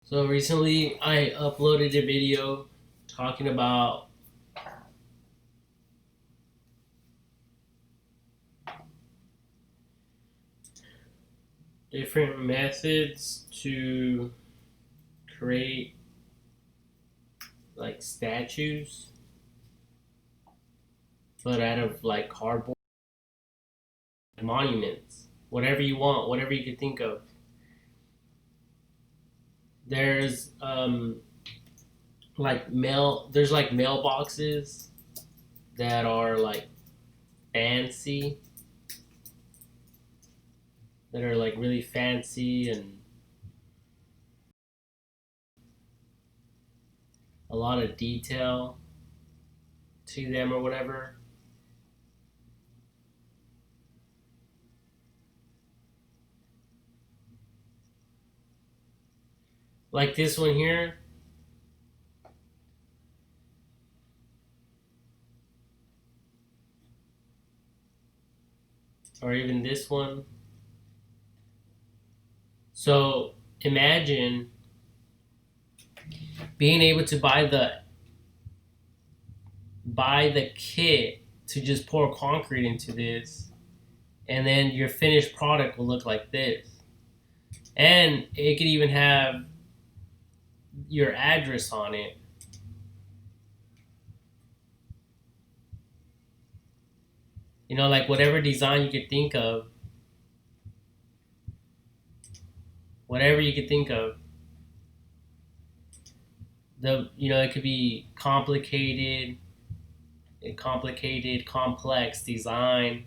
So recently I uploaded a video talking about different methods to create like statues, but out of like cardboard monuments, whatever you want, whatever you could think of. There's there's like mailboxes that are like fancy, that are like really fancy and a lot of detail to them or whatever. Like this one here, or even this one. So imagine being able to buy the kit to just pour concrete into this, and then your finished product will look like this. And it could even have your address on it. You know, like whatever design you could think of, whatever you could think of. It could be complex design,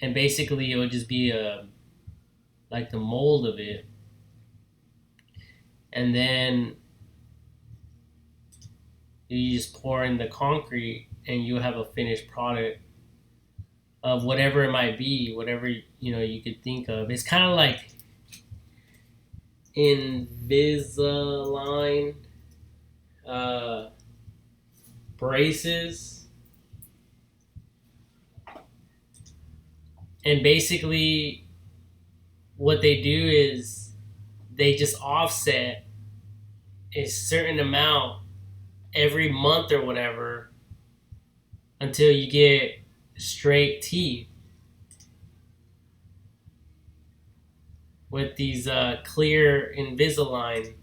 and basically it would just be a like the mold of it, and then you just pour in the concrete, and you have a finished product of whatever it might be, whatever you could think of. It's kind of like Invisalign uh, braces, and basically what they do is they just offset a certain amount every month or whatever until you get straight teeth with these clear Invisalign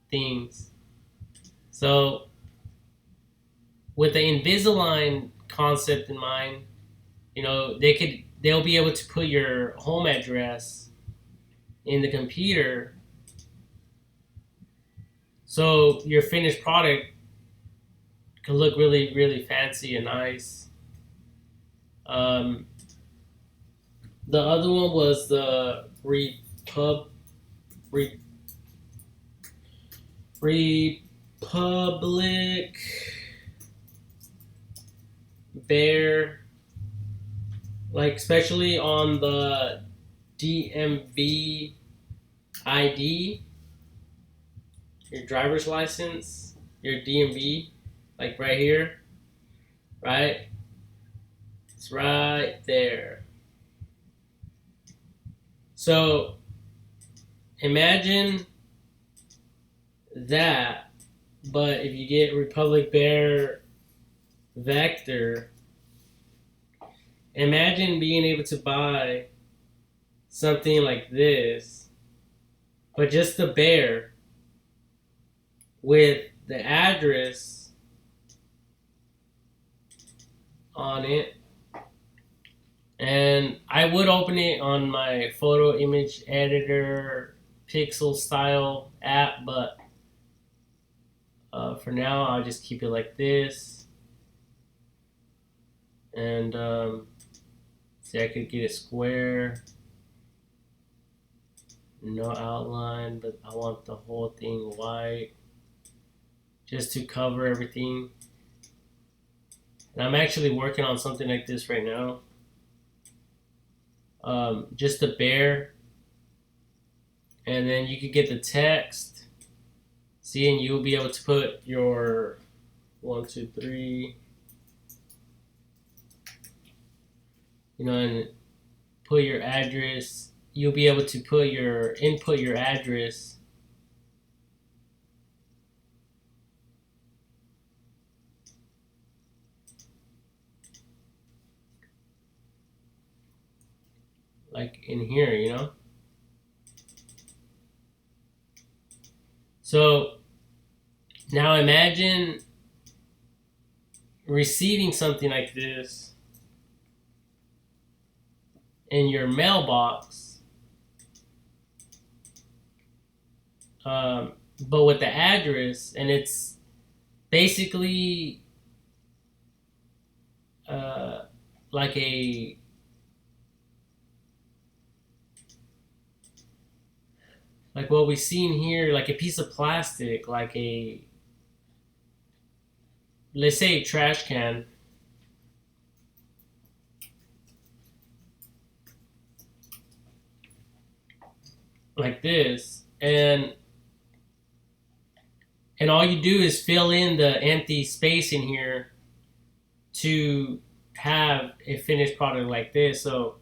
things. So with the Invisalign concept in mind, they'll be able to put your home address in the computer, so your finished product can look really, really fancy and nice. Um, the other one was the Re- Republic Bear, like especially on the DMV ID, your driver's license, your DMV, like right here, right? It's right there. So imagine that, but if you get Republic Bear Vector, imagine being able to buy something like this, but just the bear with the address on it. And I would open it on my photo image editor pixel style app, but for now I'll just keep it like this. And see, I could get a square, no outline, but I want the whole thing white just to cover everything. And I'm actually working on something like this right now. Just a bear, and then you could get the text. See, and you'll be able to put your 1, 2, 3, and put your address, you'll be able to put your input your address. Like in here, you know? So now imagine receiving something like this in your mailbox, but with the address, and it's basically like a like what we've seen here, like a piece of plastic, like a, let's say, a trash can, like this, and all you do is fill in the empty space in here to have a finished product like this. So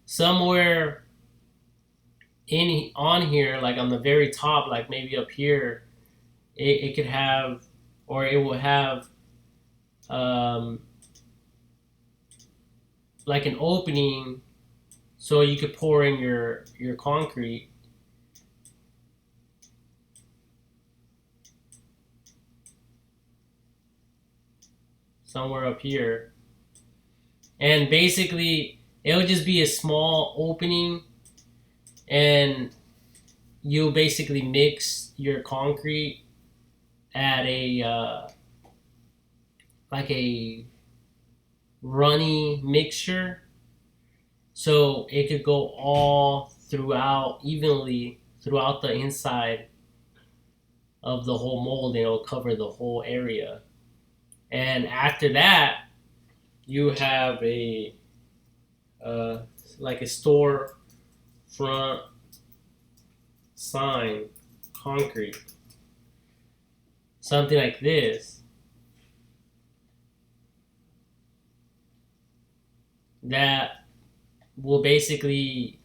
somewhere in on here, like on the very top, like maybe up here, it could have, or it will have, um, like an opening, so you could pour in your concrete. Somewhere up here, and basically it'll just be a small opening, and you'll basically mix your concrete at a like a runny mixture, so it could go all throughout evenly throughout the inside of the whole mold, and it'll cover the whole area. And after that, you have a like a store front sign, concrete, something like this, that will basically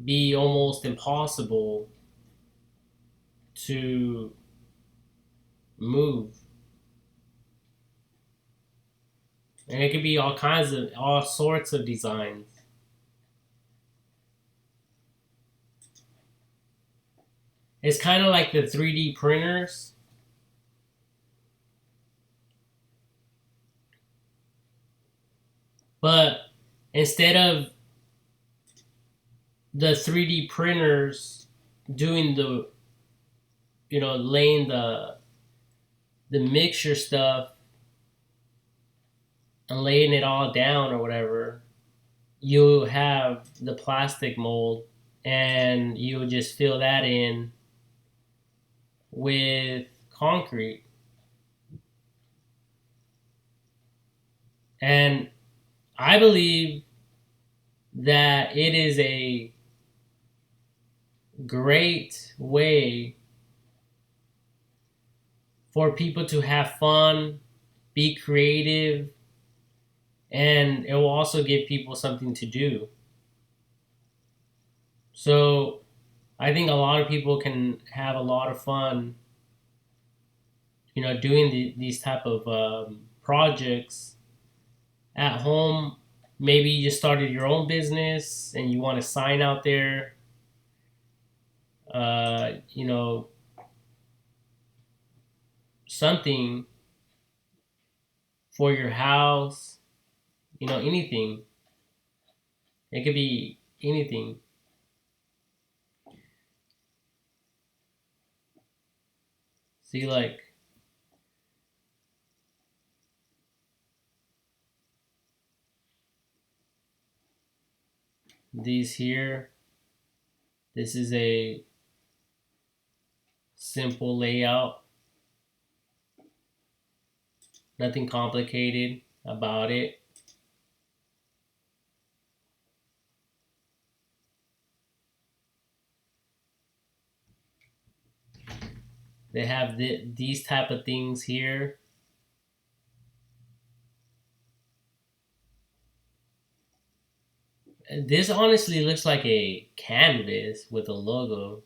be almost impossible to move. And it could be all sorts of designs. It's kind of like the 3D printers. But instead of the 3D printers doing the, laying the mixture stuff and laying it all down or whatever, you have the plastic mold, and you just fill that in with concrete. And I believe that it is a great way for people to have fun, be creative, and it will also give people something to do. So I think a lot of people can have a lot of fun, doing these type of projects at home. Maybe you just started your own business and you want a sign out there, something for your house, anything. It could be anything. See, like, these here, this is a simple layout. Nothing complicated about it. They have these type of things here. This honestly looks like a canvas with a logo.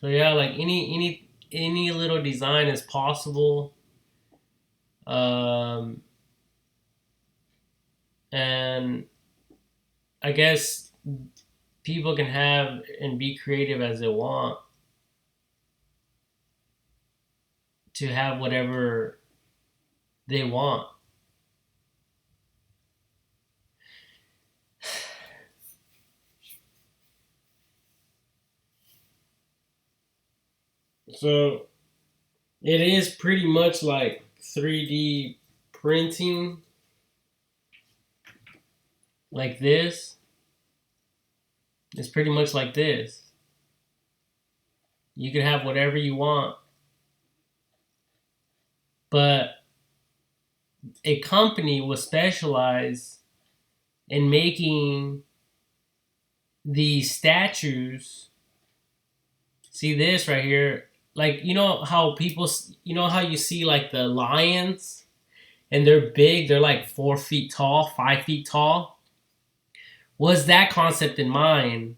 So yeah, like any little design is possible. Um, and I guess people can have and be creative as they want to have whatever they want. So it is pretty much like 3D printing, like this. It's pretty much like this. You can have whatever you want, but a company will specialize in making these statues. See this right here? Like, you know how people, you know how you see like the lions and they're big, they're like 4 feet tall, 5 feet tall? Was that concept in mind?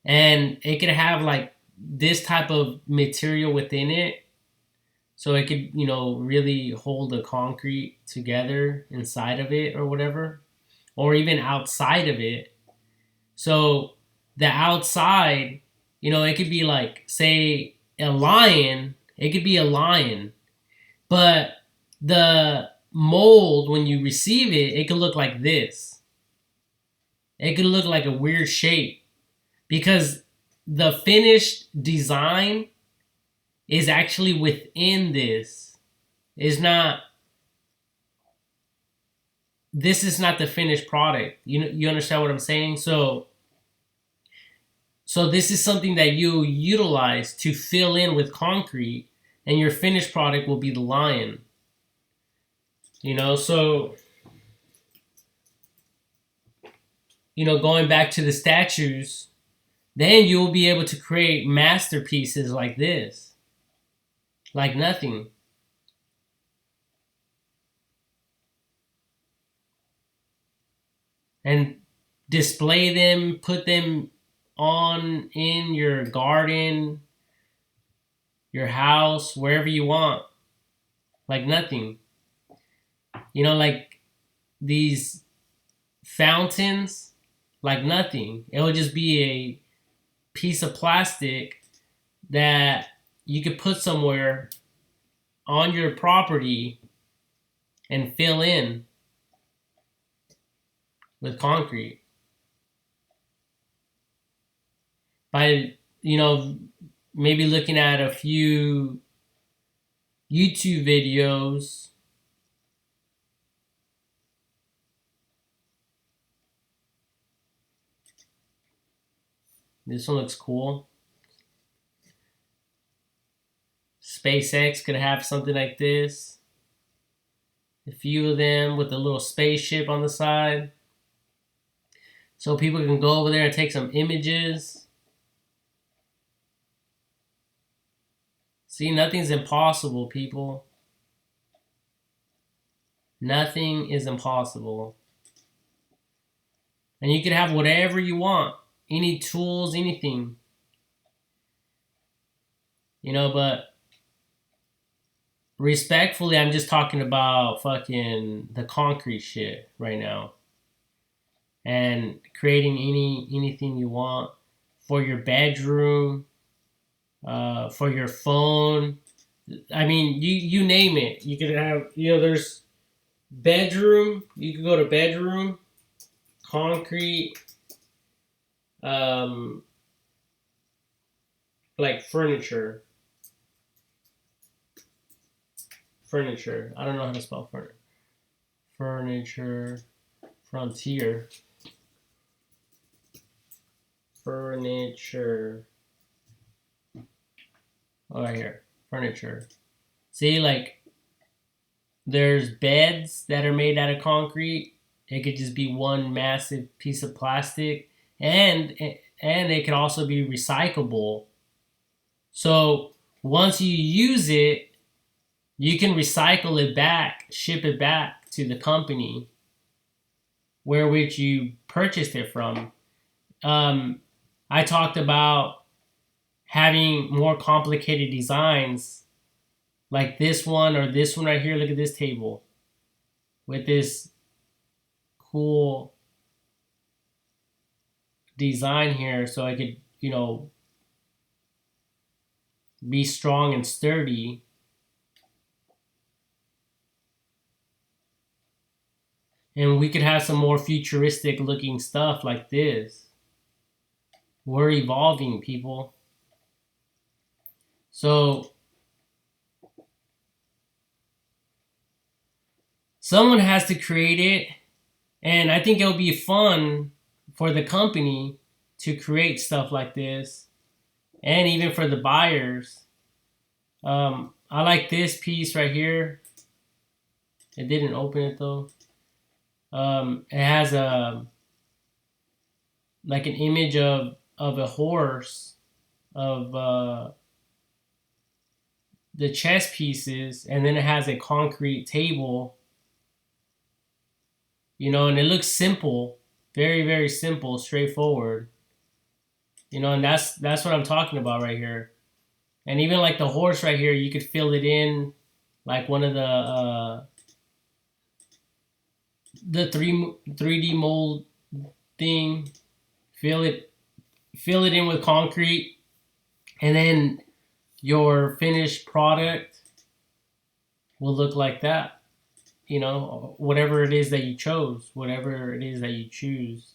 And it could have like this type of material within it. So it could, really hold the concrete together inside of it or whatever, or even outside of it. So the outside, it could be like, say, a lion. It could be a lion, but the mold when you receive it, it could look like this. It could look like a weird shape because the finished design is actually within this. Is not. This is not the finished product. You understand what I'm saying? So this is something that you utilize to fill in with concrete, and your finished product will be the lion. So going back to the statues, then you will be able to create masterpieces like this, like nothing. And display them, put them on in your garden, your house, wherever you want, like nothing. Like these fountains, like nothing. It will just be a piece of plastic that you could put somewhere on your property and fill in with concrete by maybe looking at a few YouTube videos. This one looks cool. SpaceX could have something like this. A few of them with a little spaceship on the side. So people can go over there and take some images. See, nothing's impossible, people. Nothing is impossible. And you can have whatever you want. Any tools, anything. But respectfully, I'm just talking about fucking the concrete shit right now. And creating anything you want for your bedroom, for your phone. I mean, you name it. You could have, there's bedroom. You could go to bedroom, concrete, like furniture. Furniture. I don't know how to spell furniture. Furniture Frontier. Furniture. Oh, right here. Furniture. See, like, there's beds that are made out of concrete. It could just be one massive piece of plastic. And it can also be recyclable. So once you use it, you can recycle it back, ship it back to the company where which you purchased it from. I talked about having more complicated designs like this one or this one right here. Look at this table with this cool design here so I could, be strong and sturdy. And we could have some more futuristic looking stuff like this. We're evolving, people. So someone has to create it, and I think it'll be fun for the company to create stuff like this, and even for the buyers. I like this piece right here. It didn't open it though. It has like an image of a horse, of the chess pieces, and then it has a concrete table. And it looks simple, very, very simple, straightforward. And that's what I'm talking about right here. And even like the horse right here, you could fill it in like one of the 3D mold thing. Fill it in with concrete, and then your finished product will look like that. Whatever it is that you chose, whatever it is that you choose.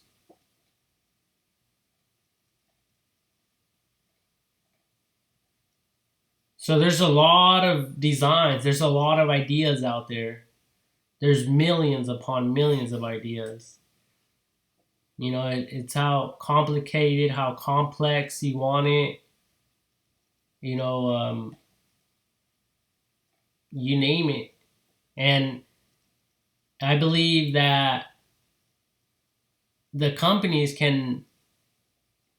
So there's a lot of designs. There's a lot of ideas out there. There's millions upon millions of ideas. It's how complicated, how complex you want it. You name it. And I believe that the companies can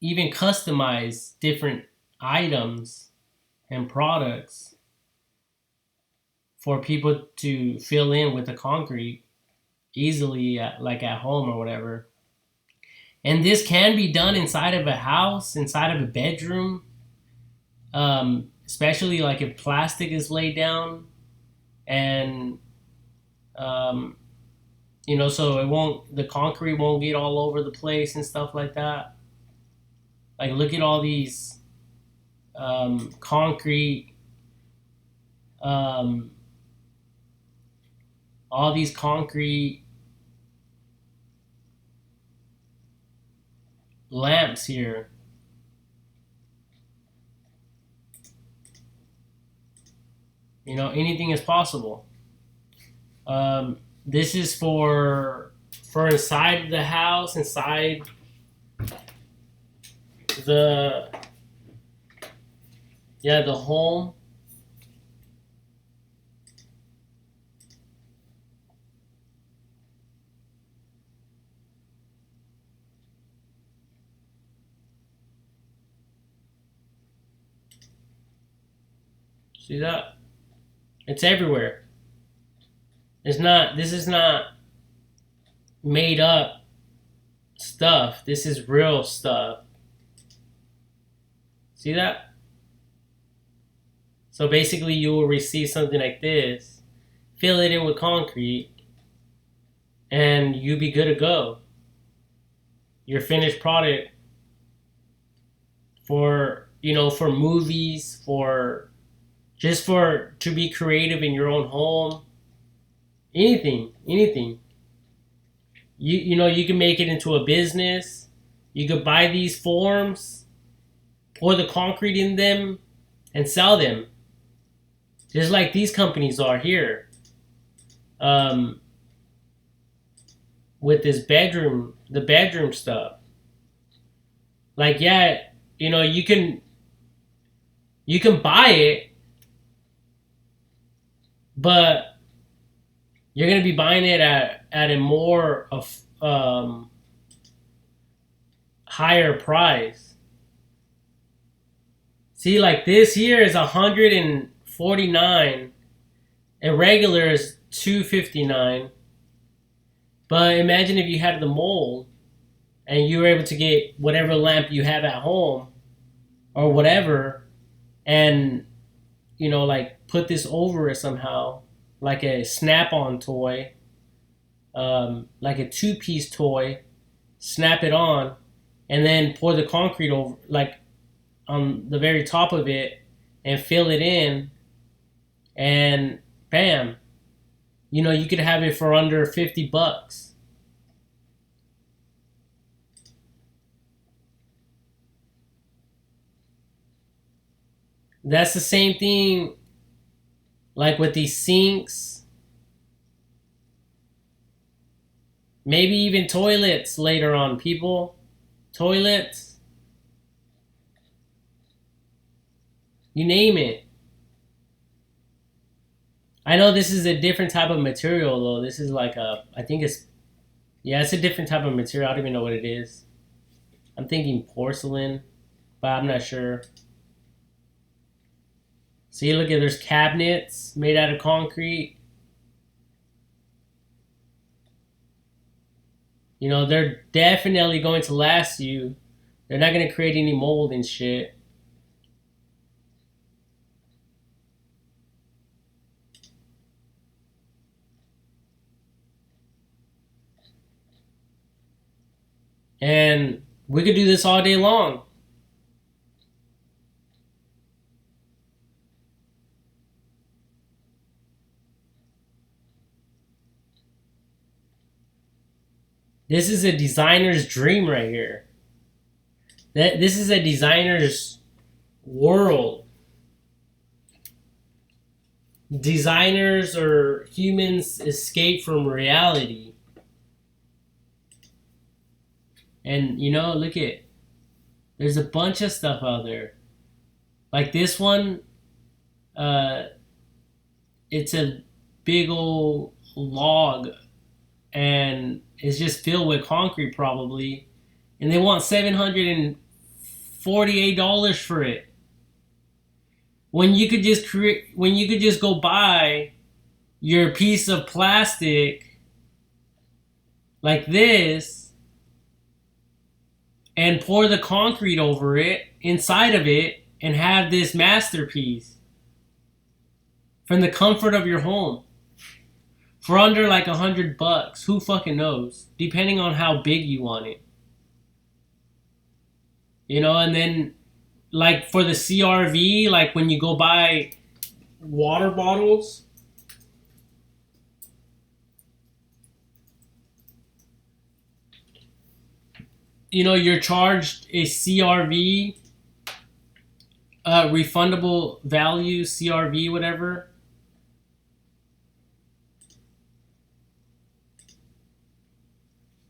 even customize different items and products for people to fill in with the concrete easily, like at home or whatever. And this can be done inside of a house, inside of a bedroom, especially like if plastic is laid down, and so the concrete won't get all over the place and stuff like that. Like, look at all these concrete, all these concrete lamps here. Anything is possible. This is for inside the house, inside the home. See that? It's everywhere. This is not made up stuff. This is real stuff. See that? So basically you will receive something like this, fill it in with concrete, and you be good to go. Your finished product for movies, to be creative in your own home. Anything. You can make it into a business. You could buy these forms, pour the concrete in them, and sell them. Just like these companies are here. with this bedroom, the bedroom stuff. Like, yeah, you can buy it, but you're gonna be buying it at a more of higher price. See, like this here is 149. A regular is 259. But imagine if you had the mold and you were able to get whatever lamp you have at home or whatever, and like put this over it somehow, like a snap-on toy, like a two-piece toy, snap it on, and then pour the concrete over, like on the very top of it, and fill it in, and bam, you could have it for under $50. That's the same thing, like with these sinks, maybe even toilets later on, people. Toilets, you name it. I know this is a different type of material though. This is like I think it's a different type of material. I don't even know what it is. I'm thinking porcelain, but I'm not sure. See, look at there's cabinets made out of concrete. They're definitely going to last you. They're not going to create any mold and shit. And we could do this all day long. This is a designer's dream right here. This is a designer's world. Designers or humans escape from reality. And look at, there's a bunch of stuff out there. Like this one, it's a big old log, and it's just filled with concrete probably, and they want $748 for it. When you could just go buy your piece of plastic like this and pour the concrete over it, inside of it, and have this masterpiece from the comfort of your home for under like $100. Who fucking knows? Depending on how big you want it. And then like for the CRV, like when you go buy water bottles, you're charged a CRV, refundable value, CRV, whatever.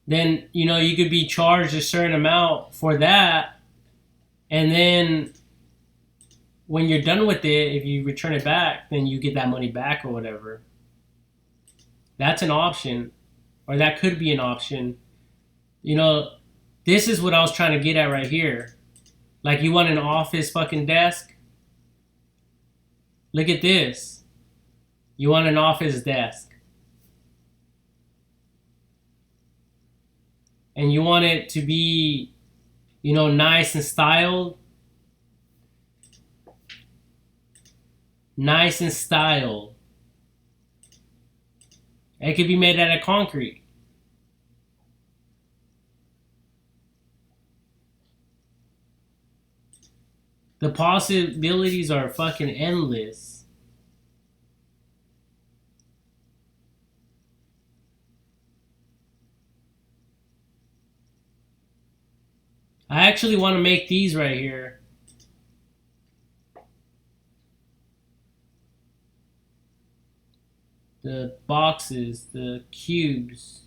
Then you could be charged a certain amount for that, and then when you're done with it, if you return it back, then you get that money back or whatever. That's an option, or that could be an option. This is what I was trying to get at right here. Like, you want an office fucking desk? Look at this. You want an office desk. And you want it to be, nice and styled. Nice and styled. It could be made out of concrete. The possibilities are fucking endless. I actually want to make these right here. The boxes, the cubes.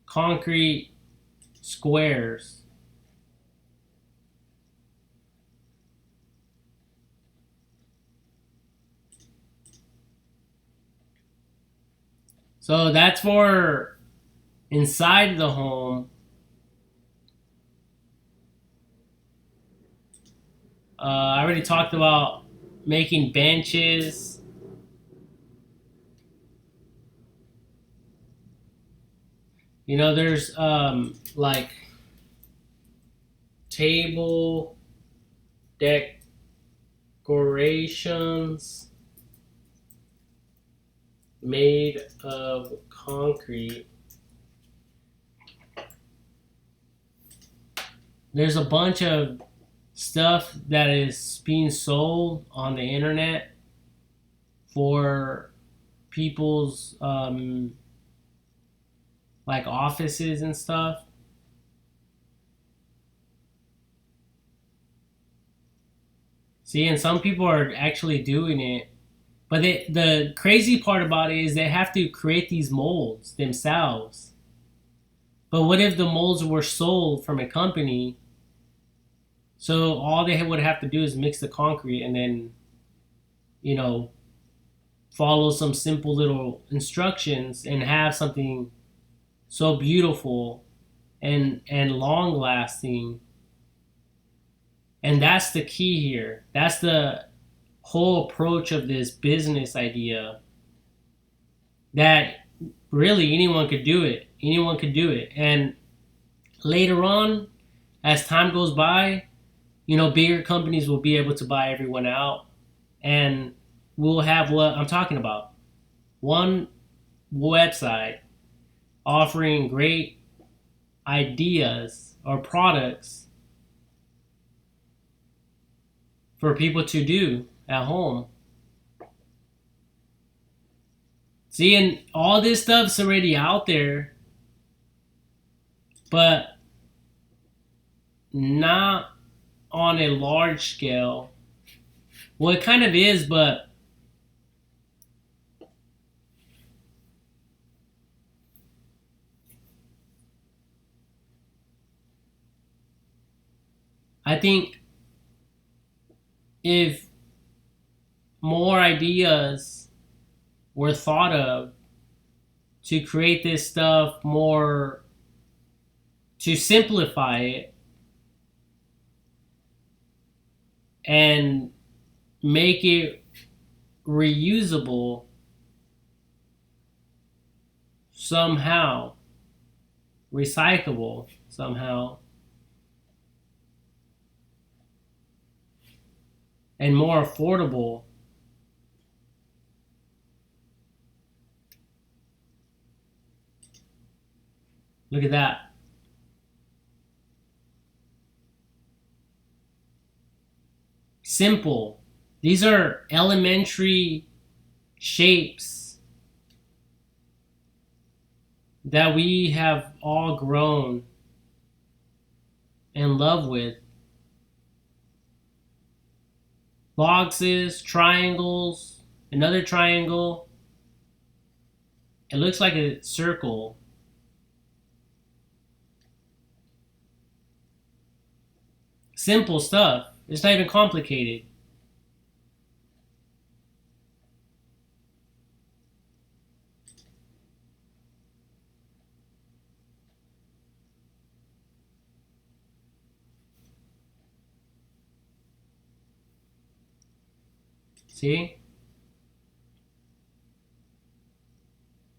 concrete squares. So that's for inside the home. I already talked about making benches. You know, there's like table decorations made of concrete. There's a bunch of stuff that is being sold on the internet for people's like offices and stuff. See, and some people are actually doing it. But the crazy part about it is they have to create these molds themselves. But what if the molds were sold from a company? So all they would have to do is mix the concrete and then, you know, follow some simple little instructions and have something so beautiful and long lasting. And that's the key here. That's the whole approach of this business idea, that really anyone could do it. Anyone could do it. And later on, as time goes by, you know, bigger companies will be able to buy everyone out, and we'll have what I'm talking about. One website offering great ideas or products for people to do at home. See, and all this stuff's already out there, but not on a large scale. Well, it kind of is, but I think if more ideas were thought of to create this stuff more, to simplify it and make it reusable somehow, recyclable somehow, and more affordable. Look at that. Simple. These are elementary shapes that we have all grown in love with. Boxes, triangles, another triangle. It looks like a circle. Simple stuff. It's not even complicated. See?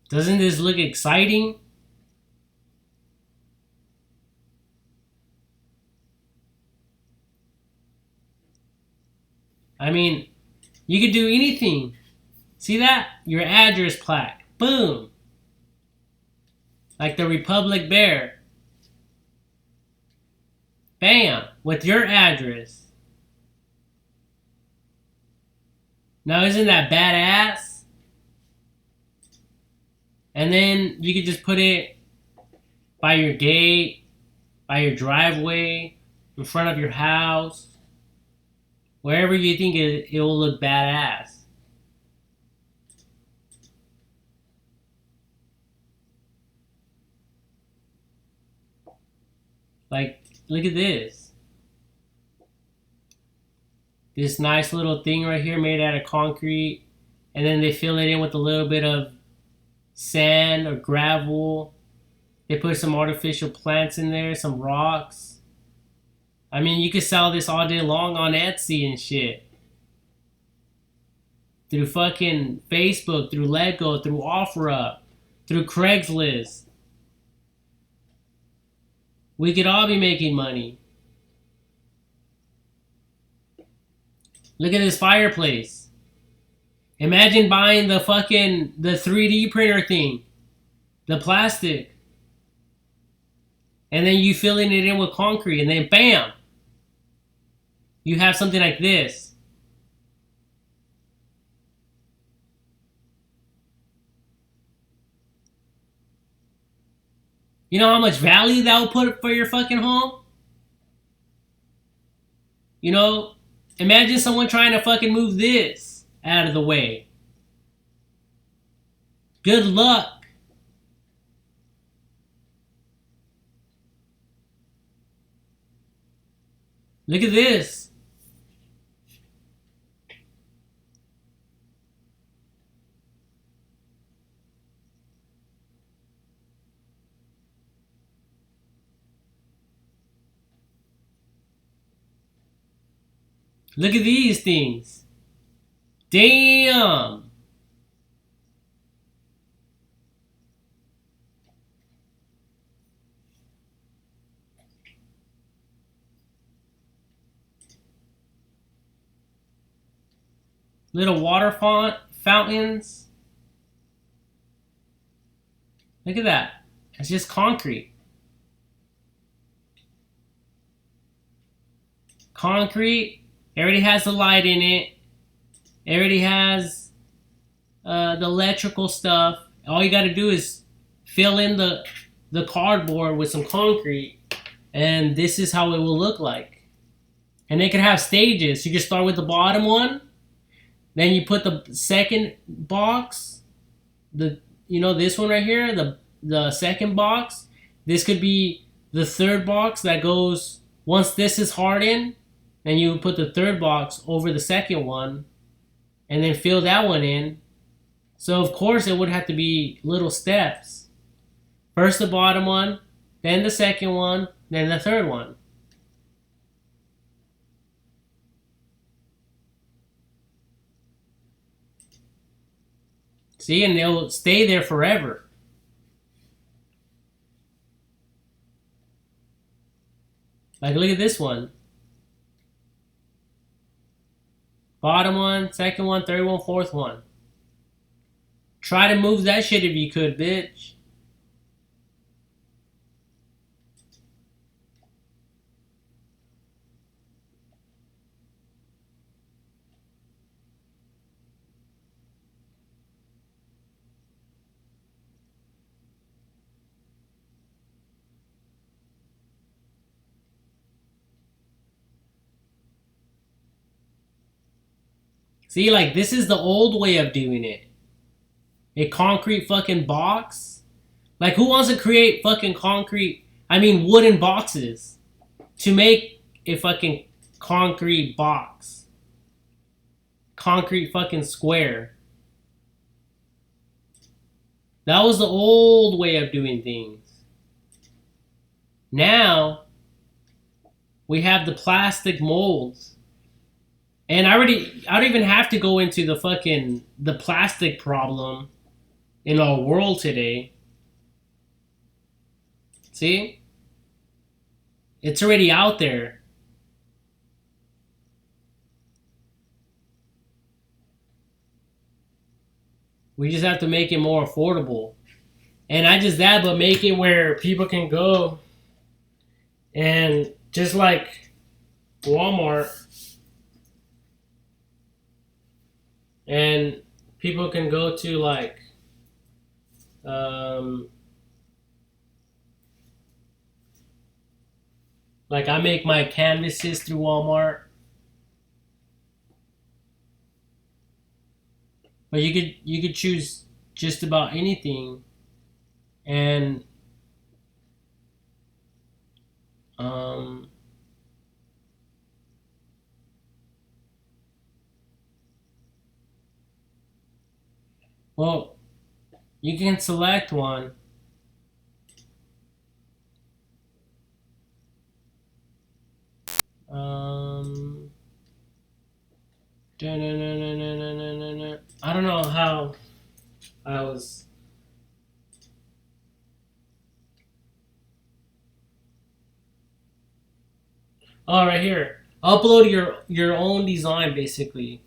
Doesn't this look exciting? I mean, you could do anything. See that? Your address plaque. Boom. Like the Republic Bear. Bam. With your address. Now, isn't that badass? And then you could just put it by your gate, by your driveway, in front of your house, wherever you think it will look badass. Like, look at this. This nice little thing right here made out of concrete. And then they fill it in with a little bit of sand or gravel. They put some artificial plants in there, some rocks. I mean, you could sell this all day long on Etsy and shit. Through fucking Facebook, through Lego, through OfferUp, through Craigslist. We could all be making money. Look at this fireplace. Imagine buying the 3D printer thing. The plastic. And then you filling it in with concrete. And then bam. You have something like this. You know how much value that will put for your fucking home? You know, imagine someone trying to fucking move this out of the way. Good luck. Look at this. Look at these things. Damn. Little water fountains. Look at that. It's just concrete. Concrete. It already has the light in it. It already has the electrical stuff. All you got to do is fill in the cardboard with some concrete, and this is how it will look like. And they can have stages. You can start with the bottom one, then you put the second box, this one right here, the second box. This could be the third box that goes once this is hardened. Then you put the third box over the second one and then fill that one in. So of course it would have to be little steps. First the bottom one, then the second one, then the third one. See, and they'll stay there forever. Like, look at this one. Bottom one, second one, third one, fourth one. Try to move that shit if you could, bitch. See, like, this is the old way of doing it. A concrete fucking box. Like, who wants to create fucking wooden boxes to make a fucking concrete box? Concrete fucking square. That was the old way of doing things. Now, we have the plastic molds. And I don't even have to go into the plastic problem in our world today. See? It's already out there. We just have to make it more affordable. And not just that, but make it where people can go and just like Walmart, and people can go to like I make my canvases through Walmart. But you could choose just about anything, and Um, well, you can select one. Um, I don't know how I was. Oh, right here. Upload your own design, basically.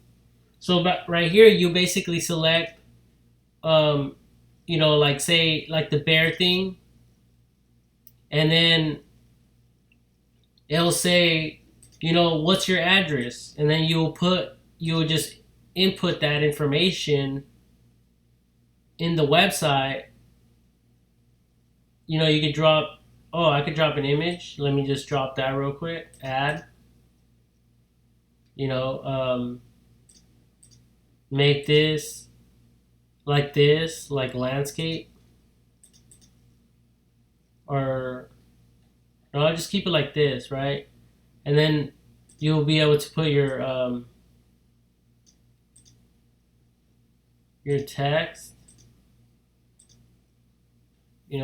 So, but right here, you basically select, um, like say like the bear thing, and then it'll say, what's your address, and then you'll just input that information in the website. You could drop. Oh, I could drop an image. Let me just drop that real quick. Add. You know, um, Make this, like landscape, or no, I'll just keep it like this, right? And then you'll be able to put your text.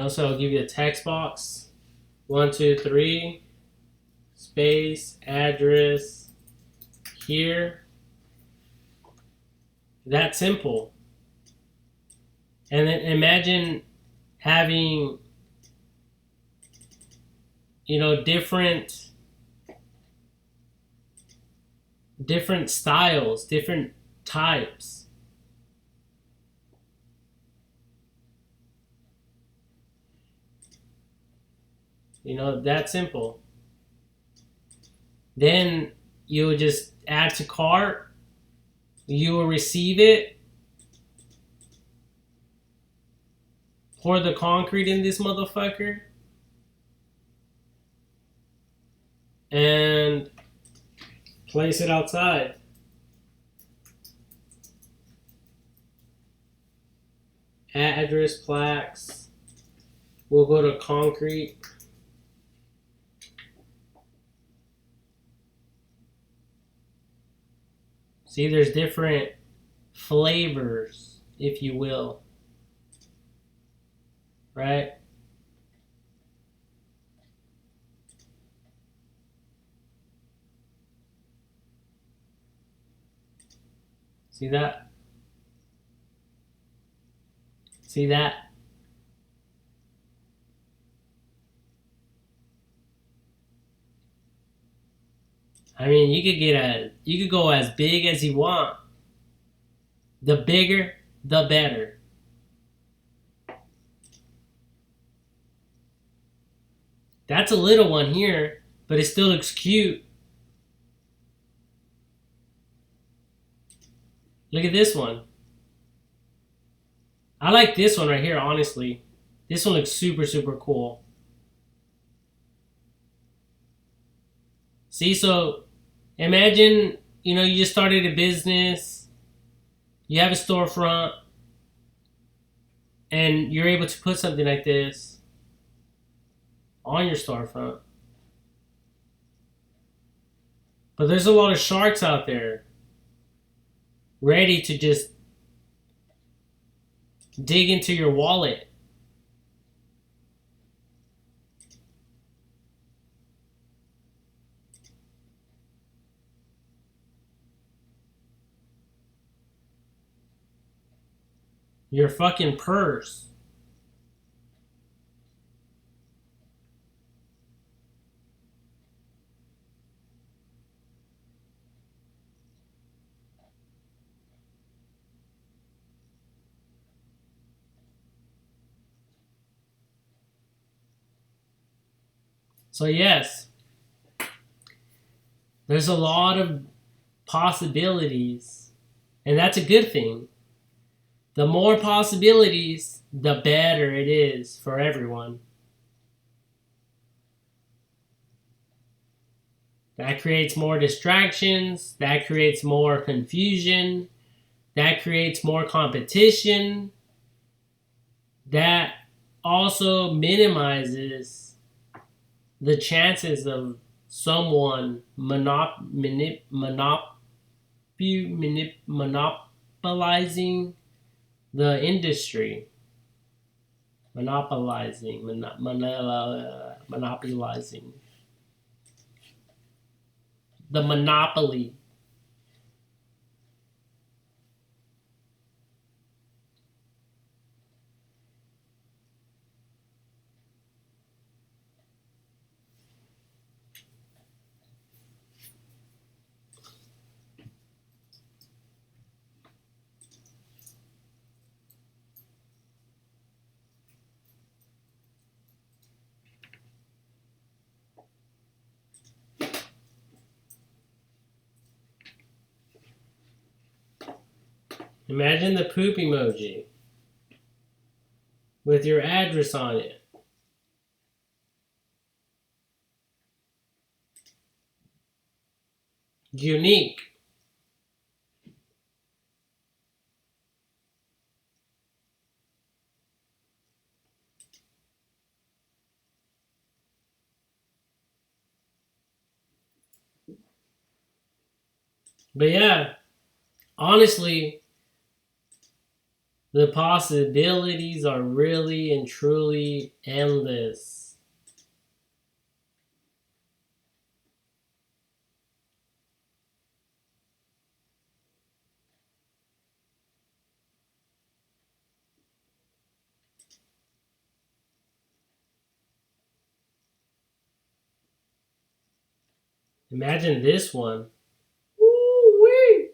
So I'll give you a text box. 123 space address here. That simple. And then imagine having different styles, different types. That simple. Then you will just add to cart. You will receive it. Pour the concrete in this motherfucker. And place it outside. Address plaques. We'll go to concrete. See, there's different flavors, if you will. Right? See that? See that? I mean, you could go as big as you want. The bigger, the better. That's a little one here, but it still looks cute. Look at this one. I like this one right here, honestly. This one looks super, super cool. See, so imagine, you just started a business, you have a storefront, and you're able to put something like this on your storefront. But there's a lot of sharks out there ready to just dig into your wallet. Your fucking purse. So yes, there's a lot of possibilities, and that's a good thing. The more possibilities, the better it is for everyone. That creates more distractions, that creates more confusion, that creates more competition, that also minimizes the chances of someone monopolizing the industry, monopolizing the monopoly. Imagine the poop emoji with your address on it. Unique. But yeah, honestly, the possibilities are really and truly endless. Imagine this one. Woo-wee.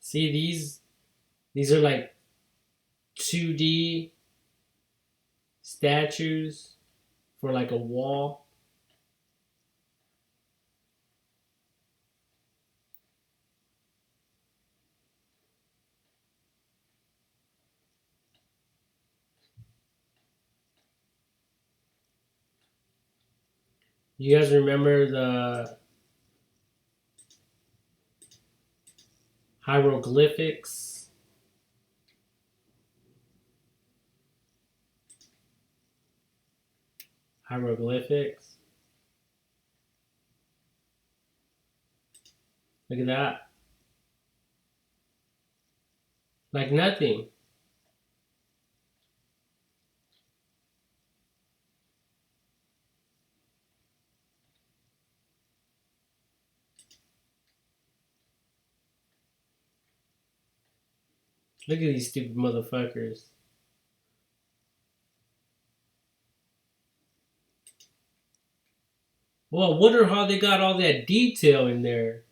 See, these are like 2D statues for like a wall. You guys remember the hieroglyphics? Hieroglyphics. Look at that. Like nothing. Look at these stupid motherfuckers. Well, I wonder how they got all that detail in there.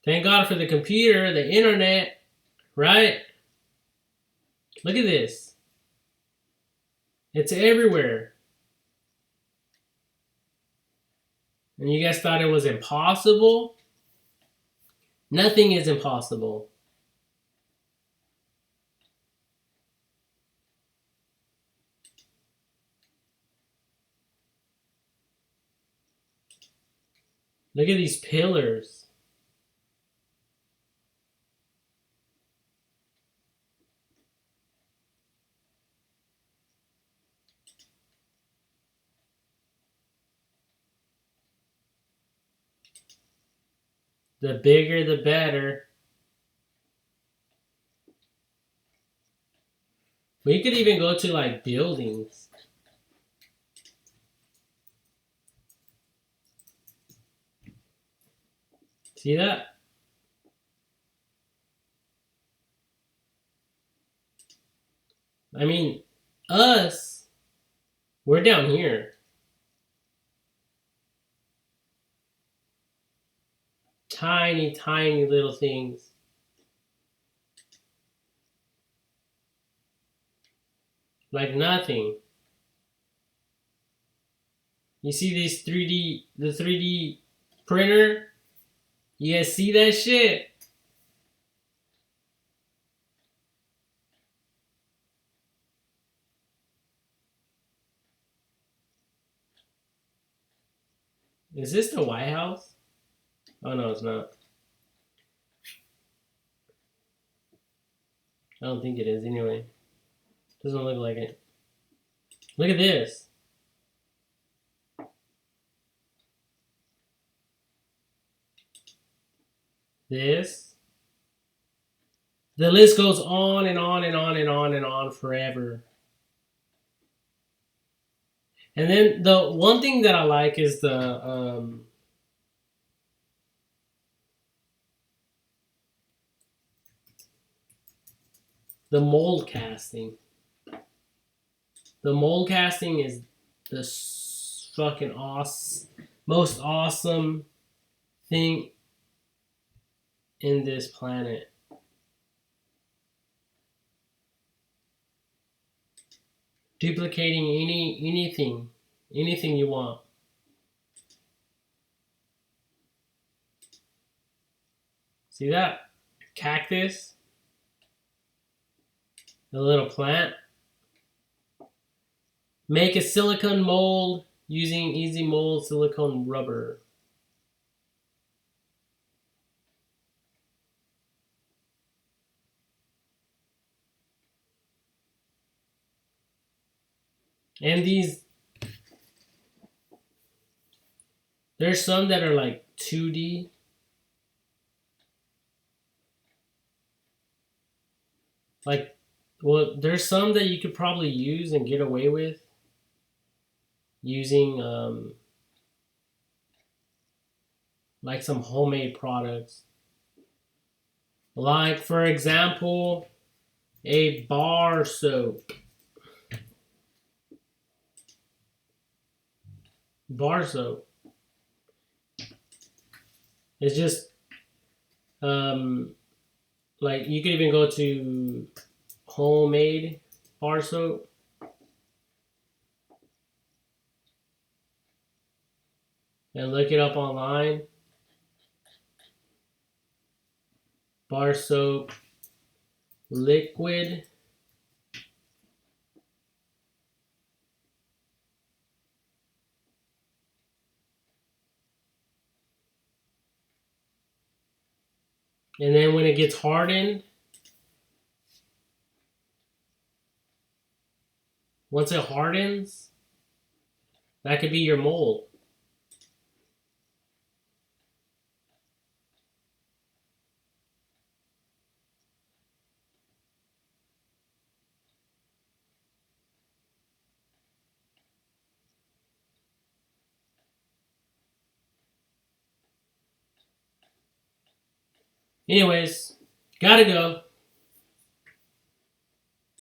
Thank God for the computer, the internet, right? Look at this. It's everywhere. And you guys thought it was impossible? Nothing is impossible. Look at these pillars. The bigger, the better. We could even go to like buildings. See that? I mean, us, we're down here. Tiny, tiny little things. Like nothing. You see these the 3D printer? You guys see that shit? Is this the White House? Oh no, it's not. I don't think it is anyway. Doesn't look like it. Look at this. This. The list goes on and on and on and on and on forever. And then the one thing that I like is the mold casting. The mold casting is the fucking most awesome thing in this planet. Duplicating anything you want. See that? Cactus? A little plant. Make a silicone mold using Easy Mold silicone rubber. And there's some that are like 2D. Like, well, there's some that you could probably use and get away with using like some homemade products. Like, for example, a bar soap. Bar soap. It's just like you could even go to homemade bar soap. And look it up online. Bar soap liquid. And then when it gets hardened, once it hardens, that could be your mold. Anyways, gotta go.